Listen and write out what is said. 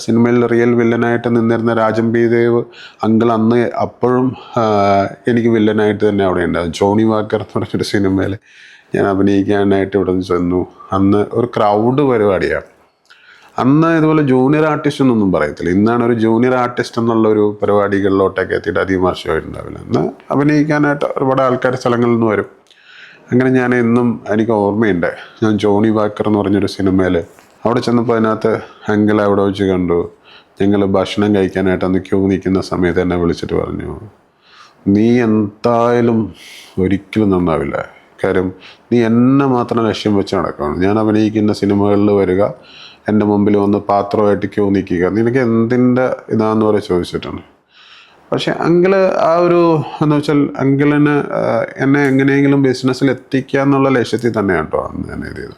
സിനിമയിൽ റിയൽ വില്ലനായിട്ട് നിന്നിരുന്ന Rajan P Dev uncle അന്ന് അപ്പോഴും എനിക്ക് വില്ലനായിട്ട് തന്നെ അവിടെ ഉണ്ടാകും. ജോണി വാക്കർ എന്ന് പറഞ്ഞൊരു സിനിമയിൽ ഞാൻ അഭിനയിക്കാനായിട്ട് ഇവിടെ നിന്ന് ചെന്നു. അന്ന് ഒരു ക്രൗഡ് പരിപാടിയാണ്. അന്ന് ഇതുപോലെ ജൂനിയർ ആർട്ടിസ്റ്റ് എന്നൊന്നും പറയത്തില്ല. ഇന്നാണ് ഒരു ജൂനിയർ ആർട്ടിസ്റ്റ് എന്നുള്ളൊരു പരിപാടികളിലോട്ടൊക്കെ എത്തിയിട്ട് അധികം വർഷമായിട്ടുണ്ടാവില്ല. അന്ന് അഭിനയിക്കാനായിട്ട് ഒരുപാട് ആൾക്കാർ സ്ഥലങ്ങളിൽ നിന്ന് വരും. അങ്ങനെ ഞാൻ എന്നും എനിക്ക് ഓർമ്മയുണ്ട്, ഞാൻ ജോണി വാക്കർ എന്ന് പറഞ്ഞൊരു സിനിമയിൽ അവിടെ ചെന്നപ്പോൾ അതിനകത്ത് അങ്കിൾ അവിടെ വെച്ച് കണ്ടു. ഞങ്ങൾ ഭക്ഷണം കഴിക്കാനായിട്ട് അന്ന് ക്യൂ നിൽക്കുന്ന സമയത്ത് എന്നെ വിളിച്ചിട്ട് പറഞ്ഞു, നീ എന്തായാലും ഒരിക്കലും നന്നാവില്ല. കാര്യം നീ എന്നെ മാത്രം ലക്ഷ്യം വെച്ച് നടക്കുകയാണ്. ഞാൻ അഭിനയിക്കുന്ന സിനിമകളിൽ വരിക, എൻ്റെ മുമ്പിൽ വന്ന് പാത്രമായിട്ട് ക്യൂ നിൽക്കുക, നിനക്ക് എന്തിൻ്റെ ഇതാന്ന് വരെ ചോദിച്ചിട്ടുണ്ട്. പക്ഷെ അങ്കിള് ആ ഒരു എന്ന് വെച്ചാൽ അങ്കിളിന് എന്നെ എങ്ങനെയെങ്കിലും ബിസിനസ്സിൽ എത്തിക്കുക എന്നുള്ള ലക്ഷ്യത്തിൽ തന്നെയാണ് കേട്ടോ അന്ന് ഞാൻ എഴുതിയത്.